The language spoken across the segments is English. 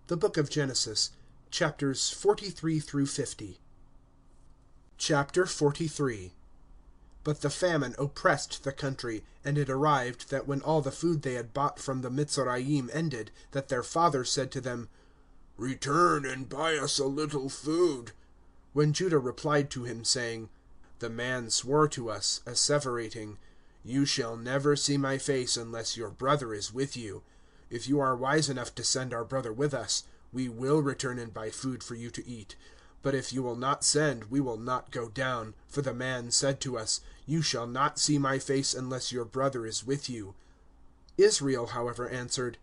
The Book of Genesis, chapters 43 through 50. Chapter 43. But the famine oppressed the country, and it arrived that when all the food they had bought from the Mitzrayim ended, that their father said to them, "Return and buy us a little food." When Judah replied to him, saying, "The man swore to us, asseverating, 'You shall never see my face unless your brother is with you.' If you are wise enough to send our brother with us, we will return and buy food for you to eat. But if you will not send, we will not go down, for the man said to us, 'You shall not see my face unless your brother is with you.'" Israel, however, answered,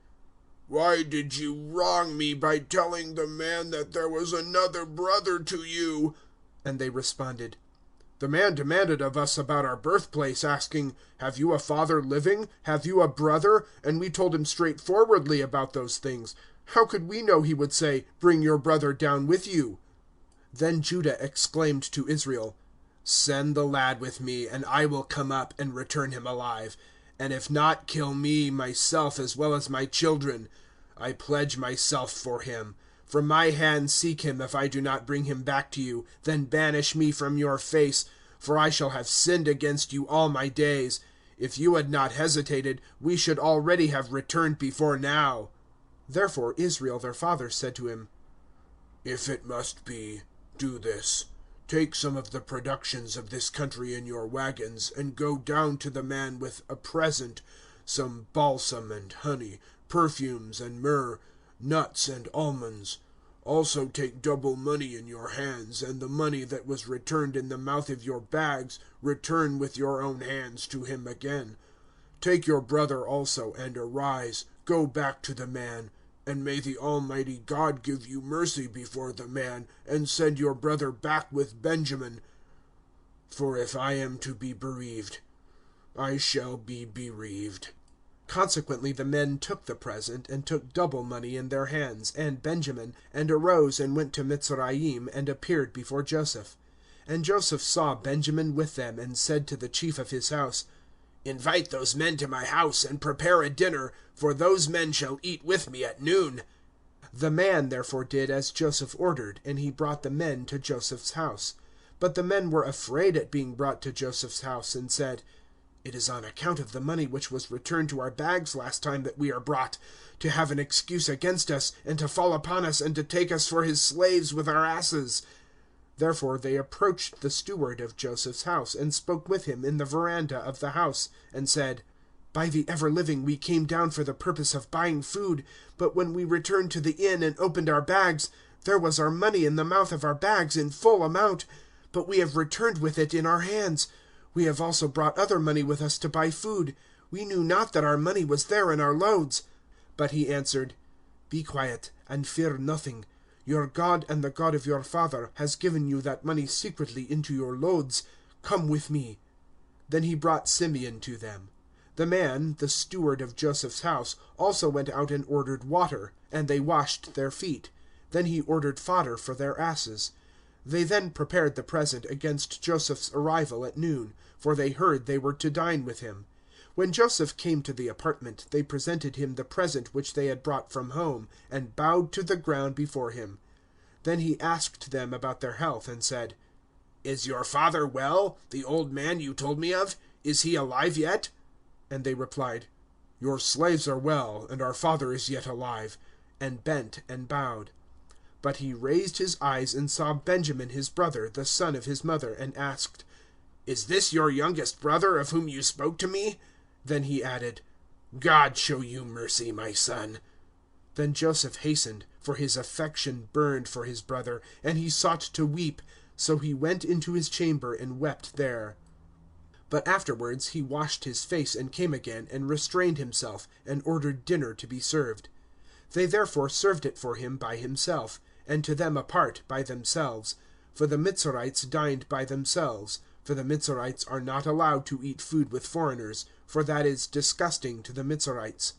"Why did you wrong me by telling the man that there was another brother to you?" And they responded, "The man demanded of us about our birthplace, asking, 'Have you a father living? Have you a brother?' And we told him straightforwardly about those things. How could we know he would say, 'Bring your brother down with you'?" Then Judah exclaimed to Israel, "Send the lad with me, and I will come up and return him alive. And if not, kill me, myself, as well as my children. I pledge myself for him. From my hand seek him, if I do not bring him back to you. Then banish me from your face, for I shall have sinned against you all my days. If you had not hesitated, we should already have returned before now." Therefore Israel their father said to him, "If it must be, do this. Take some of the productions of this country in your wagons, and go down to the man with a present, some balsam and honey, perfumes and myrrh, nuts and almonds. Also take double money in your hands, and the money that was returned in the mouth of your bags return with your own hands to him again. Take your brother also, and arise, go back to the man. And may the Almighty God give you mercy before the man, and send your brother back with Benjamin. For if I am to be bereaved, I shall be bereaved." Consequently the men took the present, and took double money in their hands, and Benjamin, and arose and went to Mitzrayim, and appeared before Joseph. And Joseph saw Benjamin with them, and said to the chief of his house, "Invite those men to my house, and prepare a dinner, for those men shall eat with me at noon." The man therefore did as Joseph ordered, and he brought the men to Joseph's house. But the men were afraid at being brought to Joseph's house, and said, "It is on account of the money which was returned to our bags last time that we are brought, to have an excuse against us, and to fall upon us, and to take us for his slaves with our asses." Therefore they approached the steward of Joseph's house, and spoke with him in the veranda of the house, and said, "By the ever-living, we came down for the purpose of buying food, but when we returned to the inn and opened our bags, there was our money in the mouth of our bags in full amount, but we have returned with it in our hands. We have also brought other money with us to buy food. We knew not that our money was there in our loads." But he answered, "Be quiet, and fear nothing. Your God and the God of your father has given you that money secretly into your loads. Come with me." Then he brought Simeon to them. The man, the steward of Joseph's house, also went out and ordered water, and they washed their feet. Then he ordered fodder for their asses. They then prepared the present against Joseph's arrival at noon, for they heard they were to dine with him. When Joseph came to the apartment, they presented him the present which they had brought from home, and bowed to the ground before him. Then he asked them about their health, and said, "Is your father well, the old man you told me of? Is he alive yet?" And they replied, "Your slaves are well, and our father is yet alive," and bent and bowed. But he raised his eyes and saw Benjamin his brother, the son of his mother, and asked, "Is this your youngest brother, of whom you spoke to me?" Then he added, "God show you mercy, my son." Then Joseph hastened, for his affection burned for his brother, and he sought to weep. So he went into his chamber and wept there. But afterwards he washed his face and came again, and restrained himself, and ordered dinner to be served. They therefore served it for him by himself, and to them apart by themselves. For the Mitzrites dined by themselves, for the Mitzrites are not allowed to eat food with foreigners, for that is disgusting to the Mitzrites.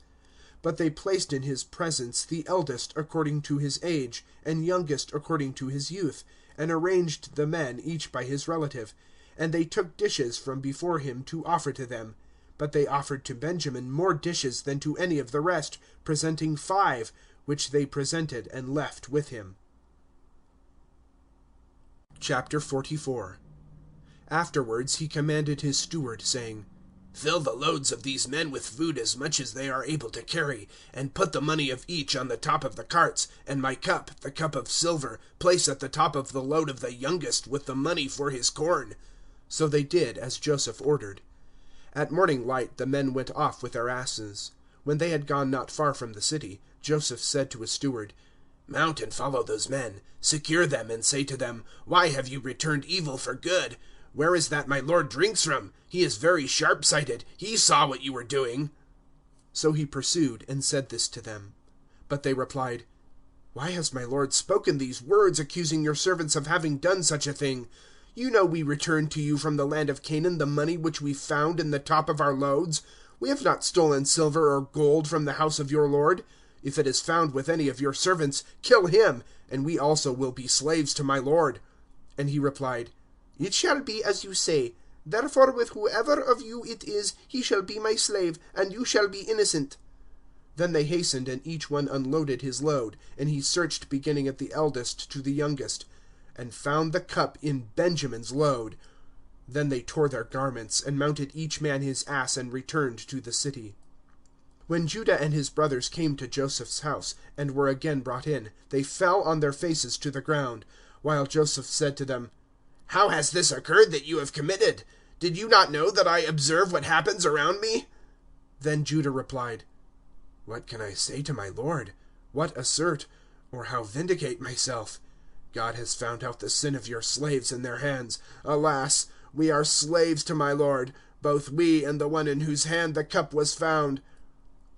But they placed in his presence the eldest according to his age, and youngest according to his youth, and arranged the men each by his relative. And they took dishes from before him to offer to them. But they offered to Benjamin more dishes than to any of the rest, presenting 5, which they presented and left with him. Chapter 44. Afterwards he commanded his steward, saying, "Fill the loads of these men with food as much as they are able to carry, and put the money of each on the top of the carts, and my cup, the cup of silver, place at the top of the load of the youngest with the money for his corn." So they did as Joseph ordered. At morning light the men went off with their asses. When they had gone not far from the city, Joseph said to his steward, "Mount and follow those men. Secure them, and say to them, 'Why have you returned evil for good? Where is that my lord drinks from? He is very sharp-sighted. He saw what you were doing.'" So he pursued and said this to them. But they replied, "Why has my lord spoken these words, accusing your servants of having done such a thing? You know we returned to you from the land of Canaan the money which we found in the top of our loads. We have not stolen silver or gold from the house of your lord. If it is found with any of your servants, kill him, and we also will be slaves to my lord." And he replied, "It shall be as you say. Therefore with whoever of you it is, he shall be my slave, and you shall be innocent." Then they hastened, and each one unloaded his load, and he searched beginning at the eldest to the youngest, and found the cup in Benjamin's load. Then they tore their garments, and mounted each man his ass, and returned to the city. When Judah and his brothers came to Joseph's house, and were again brought in, they fell on their faces to the ground, while Joseph said to them, "How has this occurred that you have committed? Did you not know that I observe what happens around me?" Then Judah replied, "What can I say to my lord? What assert, or how vindicate myself? God has found out the sin of your slaves in their hands. Alas, we are slaves to my lord, both we and the one in whose hand the cup was found."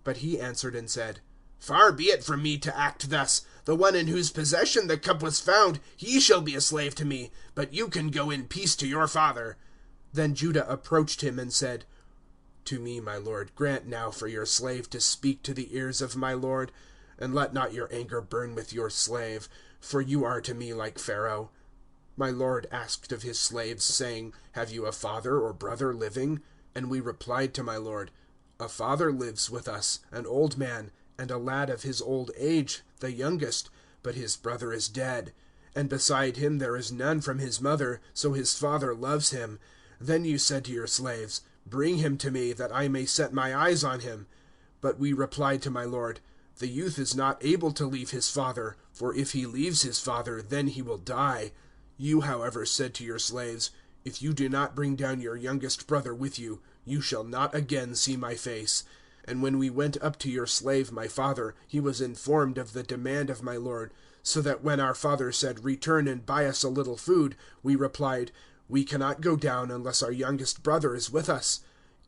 But he answered and said, "Far be it from me to act thus. The one in whose possession the cup was found, he shall be a slave to me, but you can go in peace to your father." Then Judah approached him and said, "To me, my lord, grant now for your slave to speak to the ears of my lord, and let not your anger burn with your slave, for you are to me like Pharaoh." My lord asked of his slaves, saying, "Have you a father or brother living?" And we replied to my lord, "A father lives with us, an old man, and a lad of his old age, the youngest, but his brother is dead. And beside him there is none from his mother, so his father loves him. Then you said to your slaves, 'Bring him to me, that I may set my eyes on him.' But we replied to my lord, 'The youth is not able to leave his father, for if he leaves his father, then he will die.' You, however, said to your slaves, 'If you do not bring down your youngest brother with you, you shall not again see my face.' And when we went up to your slave my father, he was informed of the demand of my lord, so that when our father said, 'Return and buy us a little food,' we replied, 'We cannot go down unless our youngest brother is with us.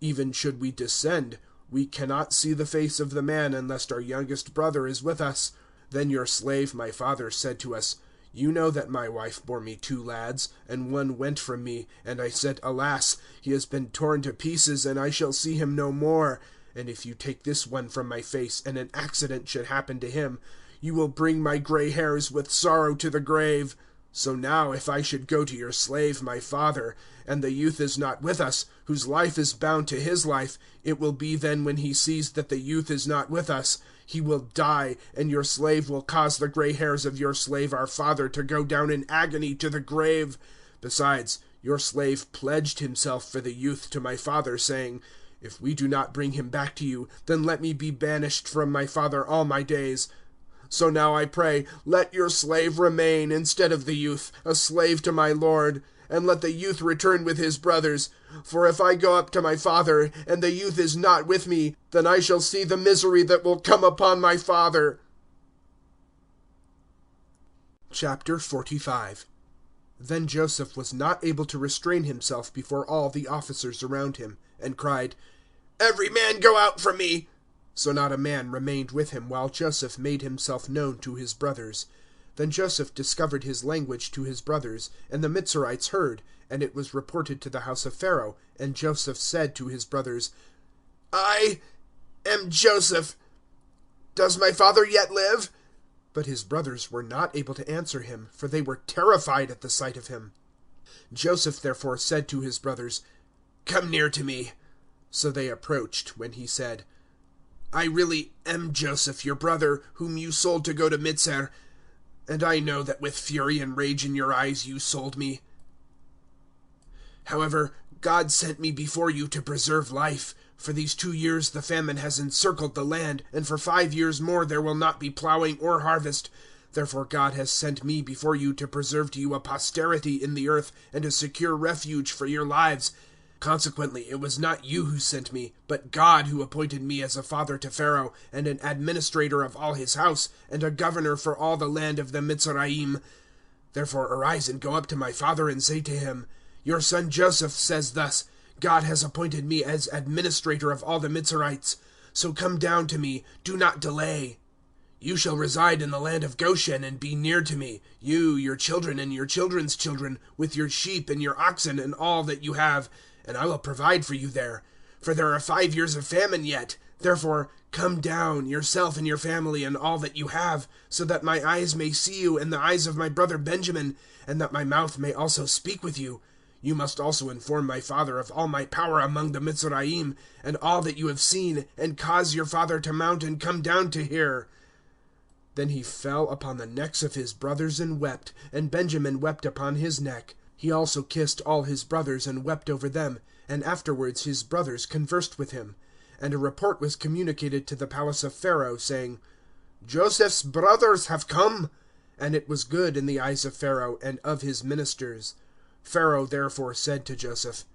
Even should we descend, we cannot see the face of the man unless our youngest brother is with us.' Then your slave my father said to us, 'You know that my wife bore me 2 lads, and one went from me, and I said, Alas, he has been torn to pieces, and I shall see him no more. And if you take this one from my face, and an accident should happen to him, you will bring my gray hairs with sorrow to the grave.' So now if I should go to your slave my father, and the youth is not with us, whose life is bound to his life, it will be then when he sees that the youth is not with us, he will die, and your slave will cause the gray hairs of your slave our father to go down in agony to the grave. Besides, your slave pledged himself for the youth to my father, saying, 'If we do not bring him back to you, then let me be banished from my father all my days.' So now I pray, let your slave remain, instead of the youth, a slave to my lord, and let the youth return with his brothers. For if I go up to my father, and the youth is not with me, then I shall see the misery that will come upon my father." Chapter 45. Then Joseph was not able to restrain himself before all the officers around him, and cried, "Every man go out from me!" So not a man remained with him while Joseph made himself known to his brothers. Then Joseph discovered his language to his brothers, and the Mitzrites heard, and it was reported to the house of Pharaoh, and Joseph said to his brothers, "I am Joseph. Does my father yet live?" But his brothers were not able to answer him, for they were terrified at the sight of him. Joseph therefore said to his brothers, "Come near to me." So they approached, when he said, I really am Joseph, your brother, whom you sold to go to Mitzer, and I know that with fury and rage in your eyes you sold me. However, God sent me before you to preserve life. For these 2 years the famine has encircled the land, and for 5 years more there will not be plowing or harvest. Therefore God has sent me before you to preserve to you a posterity in the earth, and a secure refuge for your lives. Consequently, it was not you who sent me, but God who appointed me as a father to Pharaoh, and an administrator of all his house, and a governor for all the land of the Mitzrayim. Therefore arise and go up to my father and say to him, Your son Joseph says thus, God has appointed me as administrator of all the Mitzrites. So come down to me, do not delay. You shall reside in the land of Goshen and be near to me, you, your children, and your children's children, with your sheep and your oxen and all that you have, and I will provide for you there. For there are 5 years of famine yet. Therefore come down, yourself and your family and all that you have, so that my eyes may see you and the eyes of my brother Benjamin, and that my mouth may also speak with you. You must also inform my father of all my power among the Mitzrayim, and all that you have seen, and cause your father to mount and come down to here. Then he fell upon the necks of his brothers and wept, and Benjamin wept upon his neck. He also kissed all his brothers and wept over them, and afterwards his brothers conversed with him. And a report was communicated to the palace of Pharaoh, saying, Joseph's brothers have come. And it was good in the eyes of Pharaoh and of his ministers. Pharaoh therefore said to Joseph,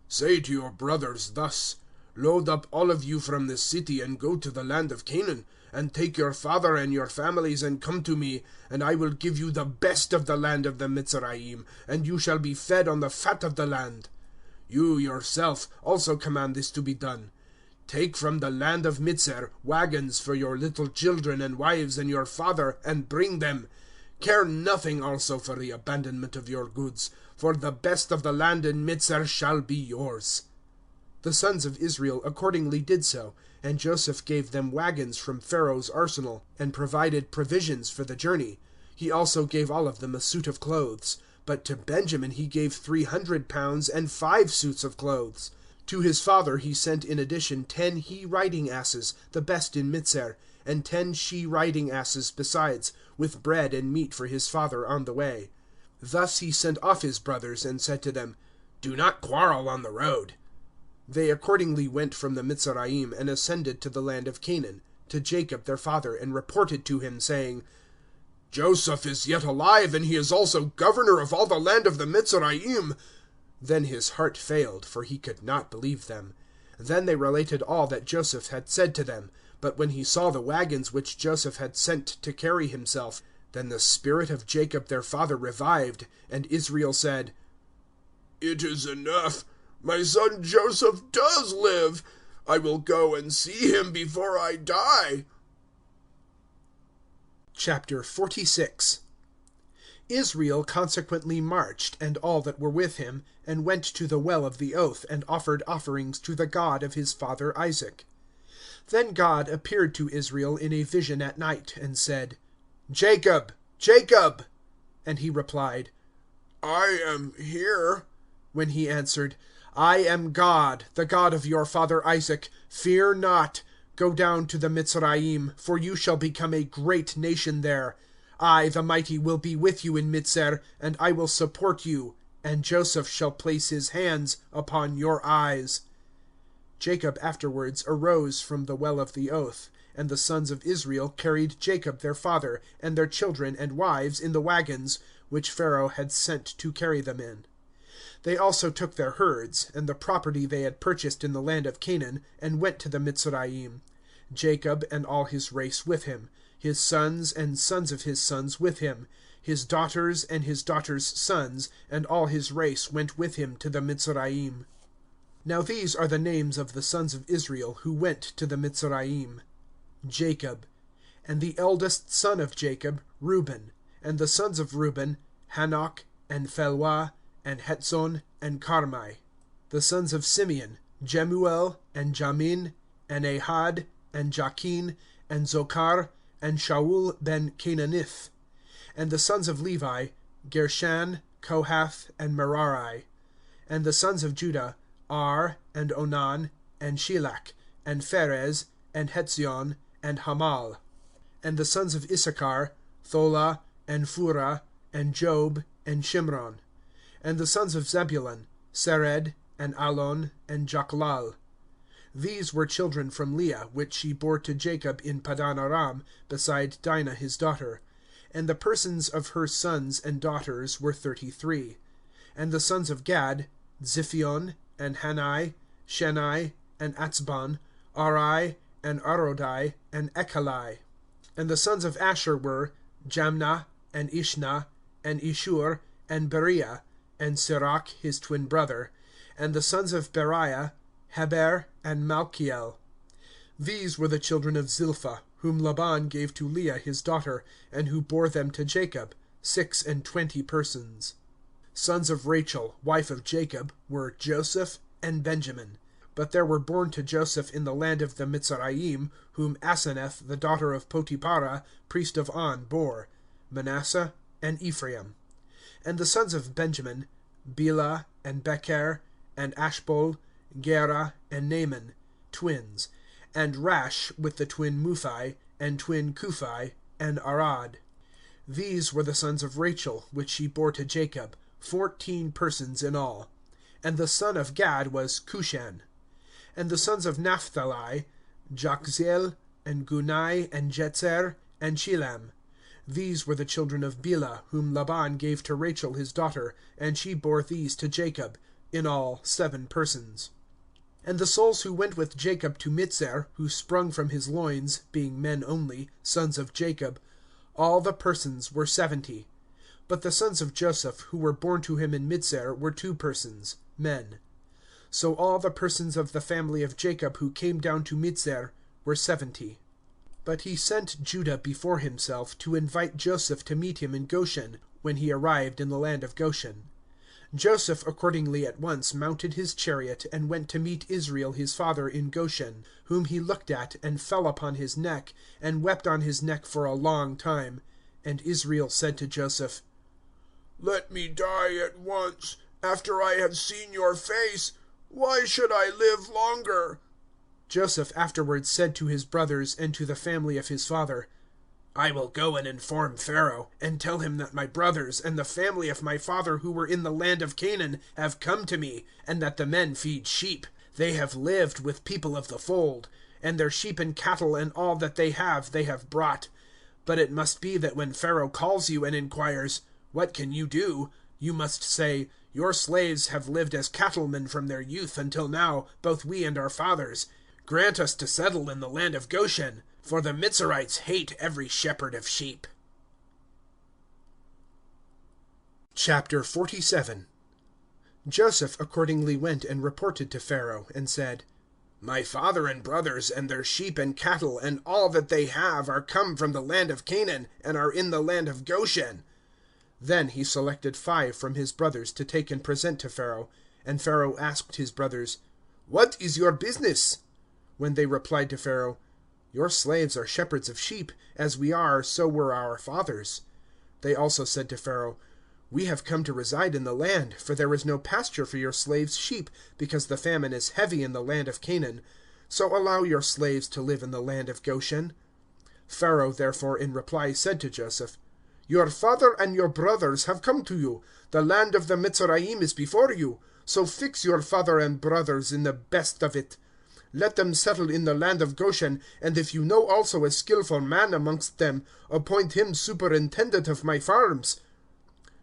Say to your brothers thus, Load up all of you from this city and go to the land of Canaan, and take your father and your families and come to me, and I will give you the best of the land of the Mitzrayim, and you shall be fed on the fat of the land. You yourself also command this to be done. Take from the land of Mitzer wagons for your little children and wives and your father, and bring them. Care nothing also for the abandonment of your goods, for the best of the land in Mitzer shall be yours. The sons of Israel accordingly did so, and Joseph gave them wagons from Pharaoh's arsenal, and provided provisions for the journey. He also gave all of them a suit of clothes. But to Benjamin he gave 300 pounds and 5 suits of clothes. To his father he sent in addition 10 he-riding asses, the best in Mitzer, and 10 she-riding asses besides, with bread and meat for his father on the way. Thus he sent off his brothers, and said to them, Do not quarrel on the road. They accordingly went from the Mitzrayim, and ascended to the land of Canaan, to Jacob their father, and reported to him, saying, Joseph is yet alive, and he is also governor of all the land of the Mitzrayim. Then his heart failed, for he could not believe them. Then they related all that Joseph had said to them. But when he saw the wagons which Joseph had sent to carry himself, then the spirit of Jacob their father revived, and Israel said, It is enough. My son Joseph does live. I will go and see him before I die. Chapter 46. Israel consequently marched, and all that were with him, and went to the well of the oath, and offered offerings to the God of his father Isaac. Then God appeared to Israel in a vision at night, and said, Jacob, Jacob! And he replied, I am here. When he answered, I am God, the God of your father Isaac. Fear not. Go down to the Mitzrayim, for you shall become a great nation there. I, the mighty, will be with you in Mitzer, and I will support you, and Joseph shall place his hands upon your eyes. Jacob afterwards arose from the well of the oath, and the sons of Israel carried Jacob their father, and their children and wives in the wagons, which Pharaoh had sent to carry them in. They also took their herds, and the property they had purchased in the land of Canaan, and went to the Mitzrayim. Jacob and all his race with him, his sons and sons of his sons with him, his daughters and his daughters' sons, and all his race went with him to the Mitzrayim. Now these are the names of the sons of Israel who went to the Mitzrayim. Jacob, and the eldest son of Jacob, Reuben, and the sons of Reuben, Hanok, and Phelwah, and Hetzon, and Carmi. The sons of Simeon, Jemuel, and Jamin, and Ehad, and Jachin, and Zochar, and Shaul ben Canaanith. And the sons of Levi, Gershon, Kohath, and Merari. And the sons of Judah, Ar, and Onan, and Shelach, and Pharez, and Hetzion, and Hamal. And the sons of Issachar, Thola, and Phurah, and Job, and Shimron. And the sons of Zebulun, Sered, and Alon, and Jokhlal. These were children from Leah, which she bore to Jacob in Padan aram, beside Dinah his daughter. And the persons of her sons and daughters were 33. And the sons of Gad, Ziphion, and Hanai, Shenai, and Atzbon, Arai, and Arodai, and Echalai. And the sons of Asher were Jamnah, and Ishna, and Ishur, and Beriah, and Sirach his twin brother. And the sons of Beriah, Heber, and Malchiel. These were the children of Zilpah, whom Laban gave to Leah his daughter, and who bore them to Jacob, 26 persons. Sons of Rachel, wife of Jacob, were Joseph and Benjamin. But there were born to Joseph in the land of the Mitzrayim, whom Asenath the daughter of Potipharah, priest of On, bore, Manasseh and Ephraim. And the sons of Benjamin, Bela, and Becher, and Ashbol, Gera, and Naaman, twins, and Rash with the twin Muthai, and twin Kuphi, and Arad. These were the sons of Rachel, which she bore to Jacob, 14 persons in all. And the son of Gad was Cushan. And the sons of Naphtali, Jachzeel, and Gunai, and Jetzer, and Shilam. These were the children of Bela, whom Laban gave to Rachel his daughter, and she bore these to Jacob, in all 7 persons. And the souls who went with Jacob to Mizar, who sprung from his loins, being men only, sons of Jacob, all the persons were 70. But the sons of Joseph, who were born to him in Mizar, were 2 persons, men. So all the persons of the family of Jacob who came down to Mizar were 70. But he sent Judah before himself to invite Joseph to meet him in Goshen, when he arrived in the land of Goshen. Joseph accordingly at once mounted his chariot, and went to meet Israel his father in Goshen, whom he looked at, and fell upon his neck, and wept on his neck for a long time. And Israel said to Joseph, "Let me die at once, after I have seen your face. Why should I live longer?" Joseph afterwards said to his brothers and to the family of his father, "I will go and inform Pharaoh, and tell him that my brothers and the family of my father who were in the land of Canaan have come to me, and that the men feed sheep. They have lived with people of the fold, and their sheep and cattle and all that they have brought. But it must be that when Pharaoh calls you and inquires, 'What can you do?' you must say, 'Your slaves have lived as cattlemen from their youth until now, both we and our fathers. Grant us to settle in the land of Goshen, for the Mizrahites hate every shepherd of sheep." Chapter 47. Joseph accordingly went and reported to Pharaoh, and said, "My father and brothers and their sheep and cattle and all that they have are come from the land of Canaan, and are in the land of Goshen." Then he selected 5 from his brothers to take and present to Pharaoh. And Pharaoh asked his brothers, "What is your business?" When they replied to Pharaoh, "Your slaves are shepherds of sheep, as we are, so were our fathers." They also said to Pharaoh, "We have come to reside in the land, for there is no pasture for your slaves' sheep, because the famine is heavy in the land of Canaan. So allow your slaves to live in the land of Goshen." Pharaoh therefore in reply said to Joseph, "Your father and your brothers have come to you. The land of the Mitzrayim is before you. So fix your father and brothers in the best of it. Let them settle in the land of Goshen, and if you know also a skillful man amongst them, appoint him superintendent of my farms."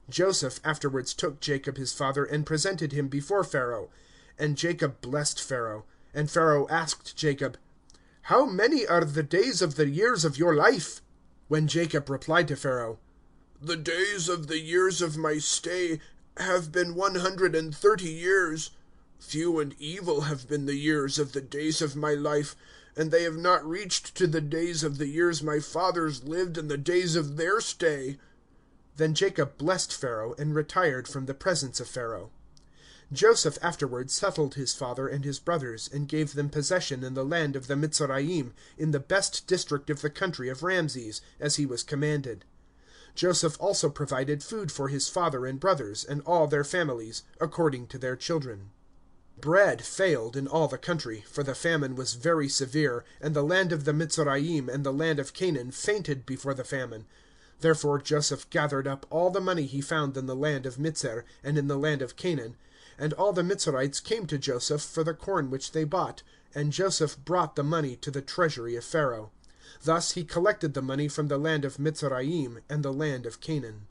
Joseph afterwards took Jacob his father, and presented him before Pharaoh. And Jacob blessed Pharaoh. And Pharaoh asked Jacob, "How many are the days of the years of your life?" When Jacob replied to Pharaoh, "The days of the years of my stay have been 130 years. Few and evil have been the years of the days of my life, and they have not reached to the days of the years my fathers lived in the days of their stay." Then Jacob blessed Pharaoh, and retired from the presence of Pharaoh. Joseph afterwards settled his father and his brothers, and gave them possession in the land of the Mitzrayim, in the best district of the country of Ramses, as he was commanded. Joseph also provided food for his father and brothers, and all their families, according to their children. Bread failed in all the country, for the famine was very severe, and the land of the Mizraim and the land of Canaan fainted before the famine. Therefore Joseph gathered up all the money he found in the land of Mizar and in the land of Canaan, and all the Mizrahites came to Joseph for the corn which they bought, and Joseph brought the money to the treasury of Pharaoh. Thus he collected the money from the land of Mizraim and the land of Canaan.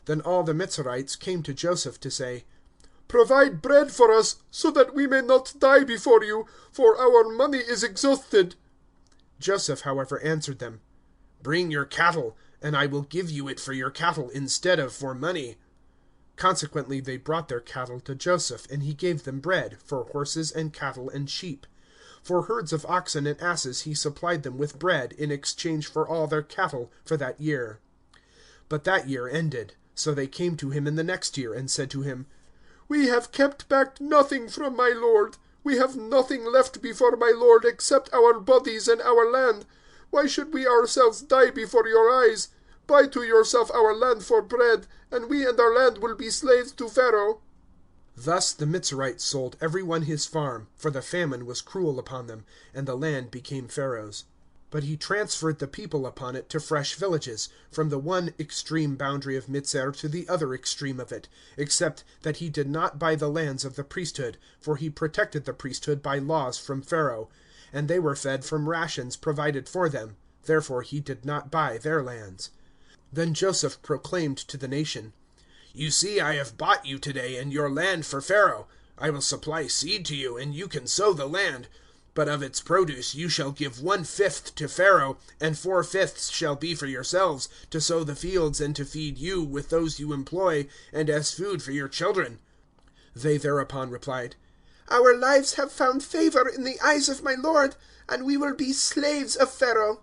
Then all the Mizrahites came to Joseph to say, "Provide bread for us, so that we may not die before you, for our money is exhausted." Joseph, however, answered them, "Bring your cattle, and I will give you it for your cattle instead of for money." Consequently they brought their cattle to Joseph, and he gave them bread, for horses and cattle and sheep. For herds of oxen and asses he supplied them with bread, in exchange for all their cattle for that year. But that year ended. So they came to him in the next year, and said to him, "We have kept back nothing from my lord. We have nothing left before my lord except our bodies and our land. Why should we ourselves die before your eyes? Buy to yourself our land for bread, and we and our land will be slaves to Pharaoh." Thus the Mizrahites sold every one his farm, for the famine was cruel upon them, and the land became Pharaoh's. But he transferred the people upon it to fresh villages, from the one extreme boundary of Mizar to the other extreme of it, except that he did not buy the lands of the priesthood, for he protected the priesthood by laws from Pharaoh, and they were fed from rations provided for them. Therefore he did not buy their lands. Then Joseph proclaimed to the nation, "You see, I have bought you today and your land for Pharaoh. I will supply seed to you, and you can sow the land. But of its produce you shall give 1/5 to Pharaoh, and 4/5 shall be for yourselves, to sow the fields and to feed you with those you employ, and as food for your children." They thereupon replied, "Our lives have found favor in the eyes of my lord, and we will be slaves of Pharaoh."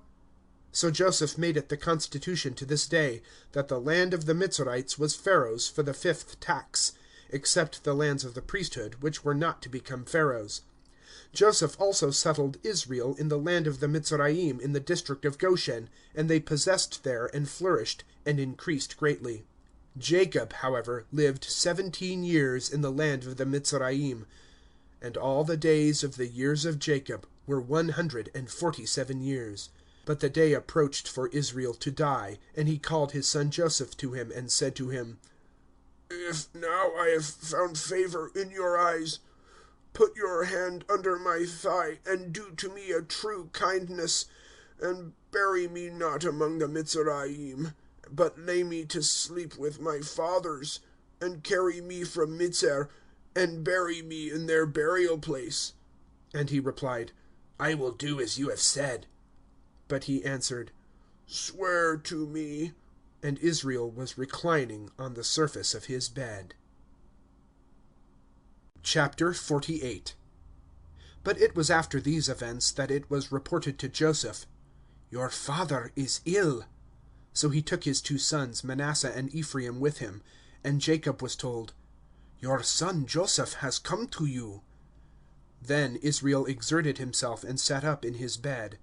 So Joseph made it the constitution to this day, that the land of the Mizrahites was Pharaoh's for the 5th tax, except the lands of the priesthood, which were not to become Pharaoh's. Joseph also settled Israel in the land of the Mizraim in the district of Goshen, and they possessed there, and flourished, and increased greatly. Jacob, however, lived 17 years in the land of the Mizraim, and all the days of the years of Jacob were 147 years. But the day approached for Israel to die, and he called his son Joseph to him, and said to him, "If now I have found favor in your eyes, put your hand under my thigh, and do to me a true kindness, and bury me not among the Mizraim, but lay me to sleep with my fathers, and carry me from Mizar, and bury me in their burial place." And he replied, "I will do as you have said." But he answered, "Swear to me." And Israel was reclining on the surface of his bed. Chapter 48. But it was after these events that it was reported to Joseph, "Your father is ill." So he took his 2 sons, Manasseh and Ephraim, with him, and Jacob was told, "Your son Joseph has come to you." Then Israel exerted himself and sat up in his bed.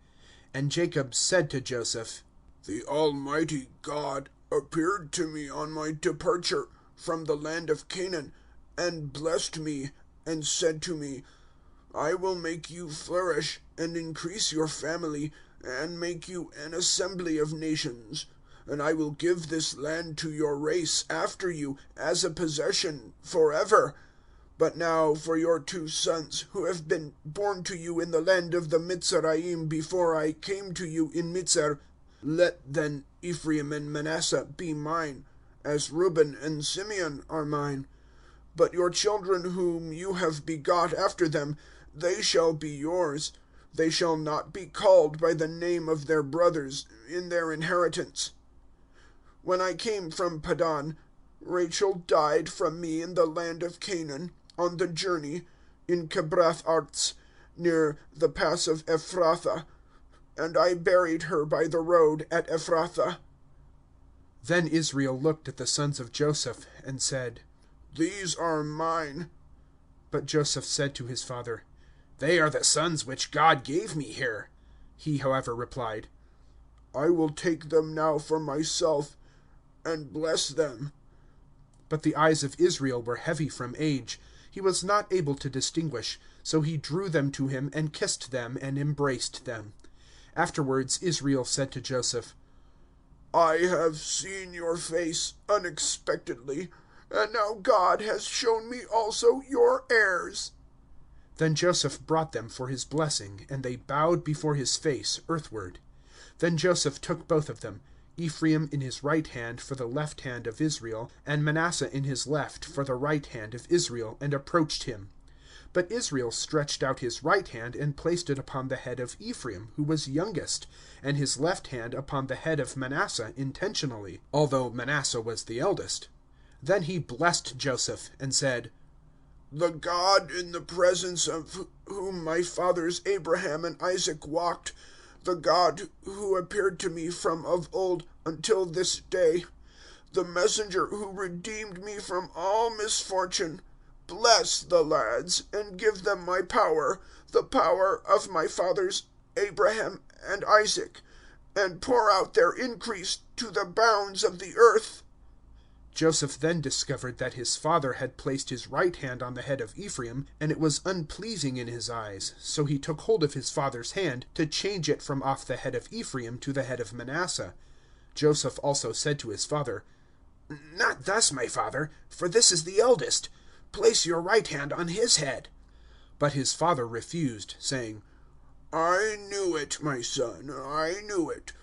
And Jacob said to Joseph, "The Almighty God appeared to me on my departure from the land of Canaan, and blessed me, and said to me, I will make you flourish, and increase your family, and make you an assembly of nations. And I will give this land to your race after you, as a possession, forever. But now for your 2 sons, who have been born to you in the land of the Mizraim before I came to you in Mizar, let then Ephraim and Manasseh be mine, as Reuben and Simeon are mine. But your children whom you have begot after them, they shall be yours. They shall not be called by the name of their brothers in their inheritance. When I came from Padan, Rachel died from me in the land of Canaan, on the journey, in Kibroth Arts, near the pass of Ephrathah, and I buried her by the road at Ephrathah." Then Israel looked at the sons of Joseph, and said, "These are mine." But Joseph said to his father, "They are the sons which God gave me here." He, however, replied, "I will take them now for myself, and bless them." But the eyes of Israel were heavy from age. he was not able to distinguish, so he drew them to him and kissed them and embraced them. Afterwards Israel said to Joseph, I have seen your face unexpectedly, and now God has shown me also your heirs. Then Joseph brought them for his blessing, and they bowed before his face earthward. Then Joseph took both of them, Ephraim in his right hand for the left hand of Israel, and Manasseh in his left for the right hand of Israel, and approached him. But Israel stretched out his right hand and placed it upon the head of Ephraim, who was youngest, and his left hand upon the head of Manasseh intentionally, although Manasseh was the eldest. Then he blessed Joseph, and said, The God in the presence of whom my fathers Abraham and Isaac walked, the God who appeared to me from of old until this day, the messenger who redeemed me from all misfortune, bless the lads, and give them my power, the power of my fathers Abraham and Isaac, and pour out their increase to the bounds of the earth. Joseph then discovered that his father had placed his right hand on the head of Ephraim, and it was unpleasing in his eyes. So he took hold of his father's hand, to change it from off the head of Ephraim to the head of Manasseh. Joseph also said to his father, Not thus, my father, for this is the eldest. Place your right hand on his head. But his father refused, saying, I knew it, my son, I knew it.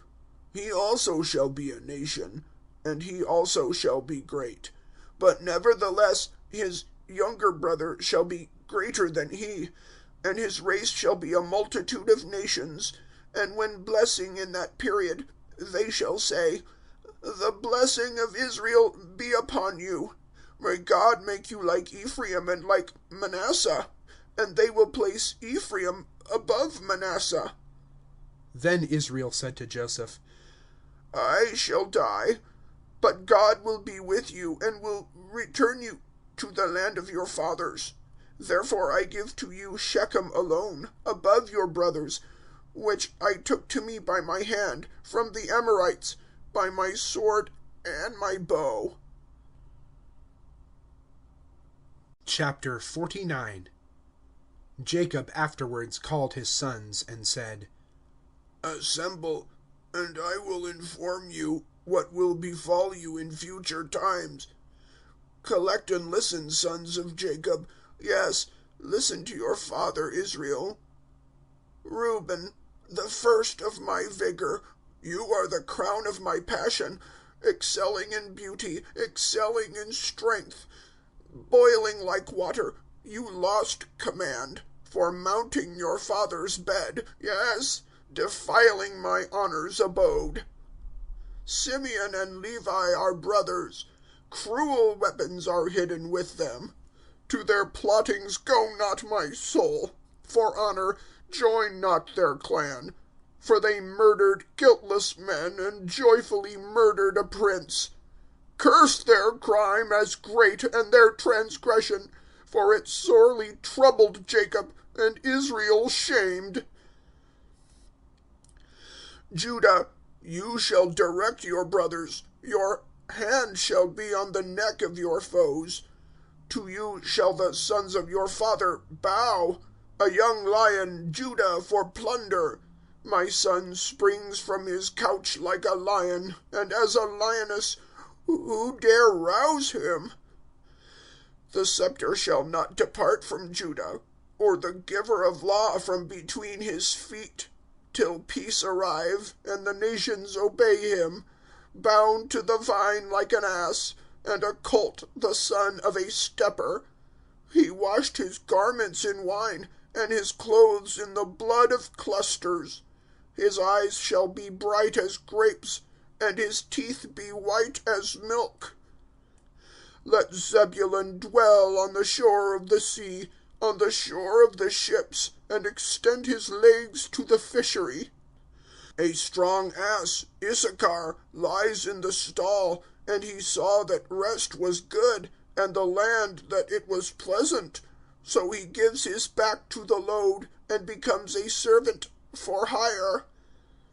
He also shall be a nation, and he also shall be great. But nevertheless his younger brother shall be greater than he, and his race shall be a multitude of nations. And when blessing in that period, they shall say, The blessing of Israel be upon you. May God make you like Ephraim and like Manasseh, and they will place Ephraim above Manasseh. Then Israel said to Joseph, I shall die, but God will be with you, and will return you to the land of your fathers. Therefore I give to you Shechem alone, above your brothers, which I took to me by my hand, from the Amorites, by my sword and my bow. Chapter 49. Jacob afterwards called his sons, and said, Assemble, and I will inform you what will befall you in future times. Collect and listen, sons of Jacob. Yes, listen to your father Israel. Reuben, the first of my vigor, you are the crown of my passion, excelling in beauty, excelling in strength. Boiling like water, you lost command, for mounting your father's bed, yes, defiling my honor's abode. Simeon and Levi are brothers. Cruel weapons are hidden with them. To their plottings go not my soul. For honor, join not their clan. For they murdered guiltless men, and joyfully murdered a prince. Curse their crime as great, and their transgression, for it sorely troubled Jacob, and Israel shamed. Judah, you shall direct your brothers. Your hand shall be on the neck of your foes. To you shall the sons of your father bow. A young lion, Judah, for plunder. My son springs from his couch like a lion, and as a lioness, who dare rouse him? The scepter shall not depart from Judah, or the giver of law from between his feet, till peace arrive, and the nations obey him, bound to the vine like an ass, and a colt the son of a stepper. He washed his garments in wine, and his clothes in the blood of clusters. His eyes shall be bright as grapes, and his teeth be white as milk. Let Zebulun dwell on the shore of the sea, on the shore of the ships, and extend his legs to the fishery. A strong ass, Issachar, lies in the stall, and he saw that rest was good, and the land that it was pleasant. So he gives his back to the load, and becomes a servant for hire.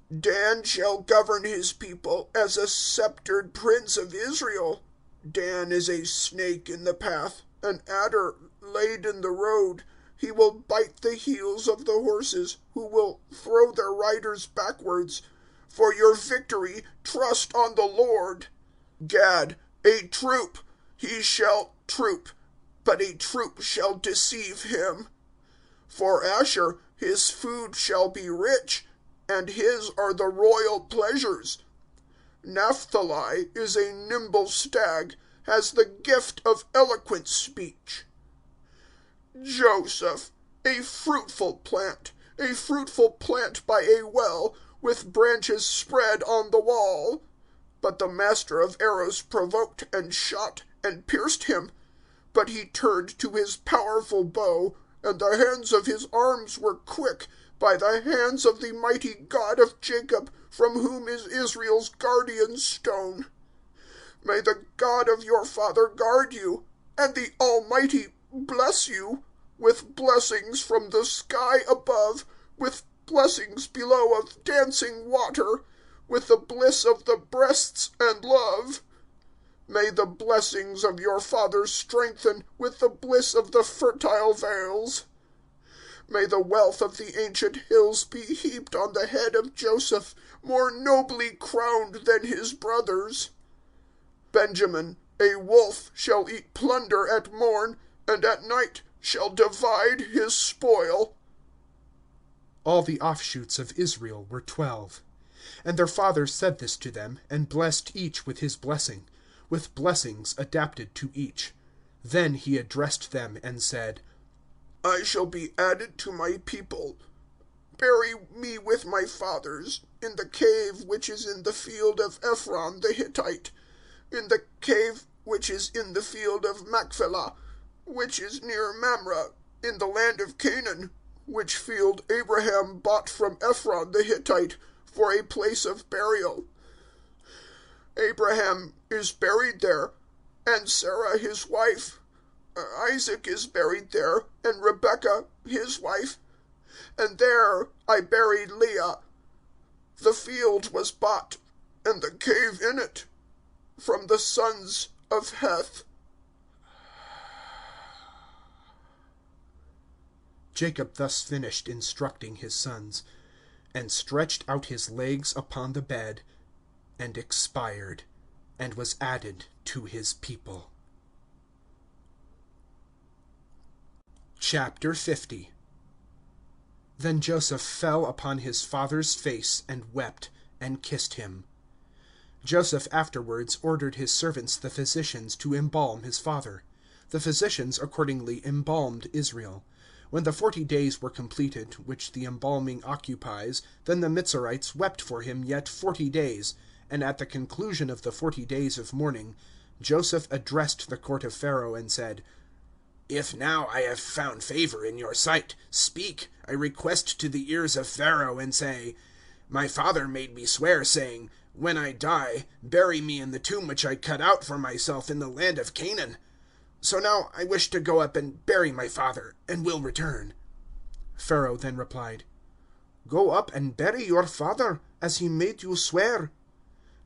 Dan shall govern his people as a sceptered prince of Israel. Dan is a snake in the path, an adder laid in the road. He will bite the heels of the horses, who will throw their riders backwards. For your victory, trust on the Lord. Gad, a troop, he shall troop, but a troop shall deceive him. For Asher, his food shall be rich, and his are the royal pleasures. Naphtali is a nimble stag, has the gift of eloquent speech. Joseph, a fruitful plant by a well, with branches spread on the wall. But the master of arrows provoked and shot and pierced him. But he turned to his powerful bow, and the hands of his arms were quick, by the hands of the mighty God of Jacob, from whom is Israel's guardian stone. May the God of your father guard you, and the Almighty bless you, with blessings from the sky above, with blessings below of dancing water, with the bliss of the breasts and love. May the blessings of your father strengthen with the bliss of the fertile vales. May the wealth of the ancient hills be heaped on the head of Joseph, more nobly crowned than his brothers. Benjamin, a wolf, shall eat plunder at morn, and at night shall divide his spoil. All the offshoots of Israel were 12. And their father said this to them, and blessed each with his blessing, with blessings adapted to each. Then he addressed them and said, I shall be added to my people. Bury me with my fathers, in the cave which is in the field of Ephron the Hittite, in the cave which is in the field of Machpelah, which is near Mamre, in the land of Canaan, which field Abraham bought from Ephron the Hittite, for a place of burial. Abraham is buried there, and Sarah his wife. Isaac is buried there, and Rebekah his wife. And there I buried Leah. The field was bought, and the cave in it, from the sons of Heth. Jacob thus finished instructing his sons, and stretched out his legs upon the bed, and expired, and was added to his people. Chapter 50. Then Joseph fell upon his father's face, and wept, and kissed him. Joseph afterwards ordered his servants the physicians to embalm his father. The physicians accordingly embalmed Israel. When the 40 days were completed, which the embalming occupies, then the Mitzrites wept for him yet 40 days, and at the conclusion of the 40 days of mourning, Joseph addressed the court of Pharaoh and said, If now I have found favor in your sight, speak, I request, to the ears of Pharaoh, and say, My father made me swear, saying, When I die, bury me in the tomb which I cut out for myself in the land of Canaan. So now I wish to go up and bury my father, and will return. Pharaoh then replied, Go up and bury your father, as he made you swear.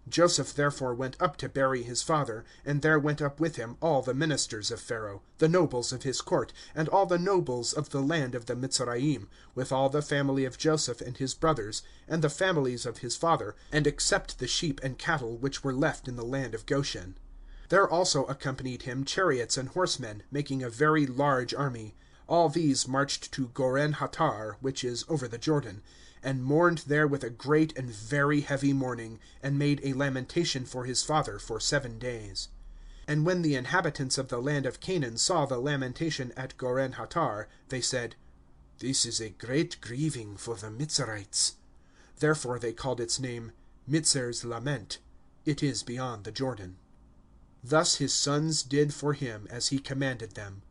Joseph therefore went up to bury his father, and there went up with him all the ministers of Pharaoh, the nobles of his court, and all the nobles of the land of the Mitzrayim, with all the family of Joseph and his brothers, and the families of his father, and except the sheep and cattle which were left in the land of Goshen. There also accompanied him chariots and horsemen, making a very large army. All these marched to Goren-Hattar, which is over the Jordan, and mourned there with a great and very heavy mourning, and made a lamentation for his father for 7 days. And when the inhabitants of the land of Canaan saw the lamentation at Goren-Hattar, they said, This is a great grieving for the Mitzrites. Therefore they called its name Mitzer's Lament. It is beyond the Jordan. Thus his sons did for him as he commanded them.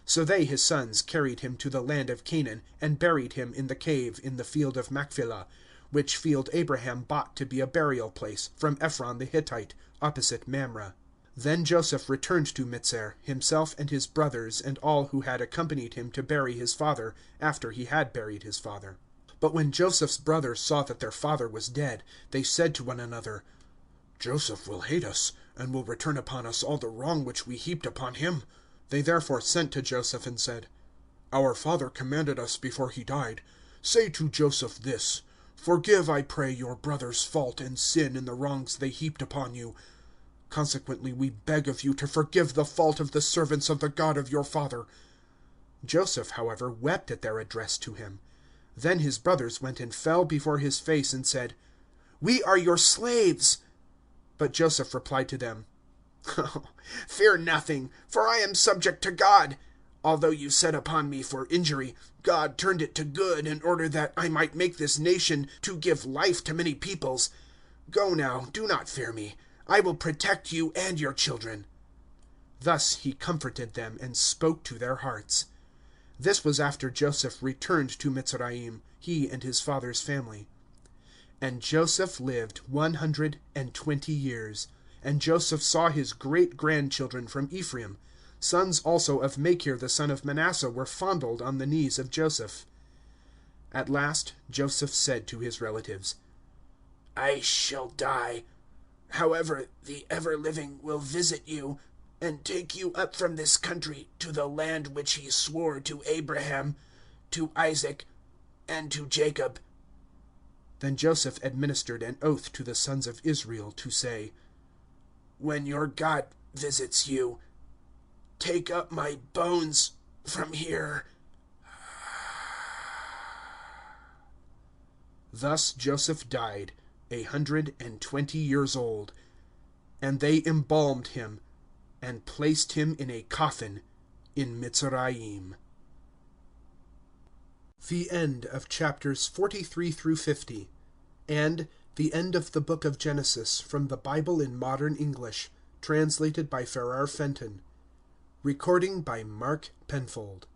So they, his sons, carried him to the land of Canaan, and buried him in the cave in the field of Machpelah, which field Abraham bought to be a burial place, from Ephron the Hittite, opposite Mamre. Then Joseph returned to Mitzer, himself and his brothers, and all who had accompanied him to bury his father, after he had buried his father. But when Joseph's brothers saw that their father was dead, they said to one another, Joseph will hate us, and will return upon us all the wrong which we heaped upon him. They therefore sent to Joseph and said, "Our father commanded us before he died, 'Say to Joseph this, Forgive, I pray, your brother's fault and sin in the wrongs they heaped upon you. Consequently, we beg of you to forgive the fault of the servants of the God of your father.' Joseph, however, wept at their address to him. Then his brothers went and fell before his face and said, 'We are your slaves.' But Joseph replied to them, 'Fear nothing, for I am subject to God. Although you set upon me for injury, God turned it to good in order that I might make this nation to give life to many peoples. Go now, do not fear me. I will protect you and your children.' Thus he comforted them and spoke to their hearts. This was after Joseph returned to Mitzrayim, he and his father's family. And Joseph lived 120 years. And Joseph saw his great-grandchildren from Ephraim. Sons also of Machir the son of Manasseh were fondled on the knees of Joseph. At last Joseph said to his relatives, 'I shall die. However, the ever-living will visit you, and take you up from this country to the land which he swore to Abraham, to Isaac, and to Jacob.' Then Joseph administered an oath to the sons of Israel to say, 'When your God visits you, take up my bones from here.' Thus Joseph died, 120 years old. And they embalmed him, and placed him in a coffin in Mitzrayim. The end of chapters 43 through 50, and the end of the book of Genesis from the Bible in Modern English, translated by Farrar Fenton. Recording by Mark Penfold.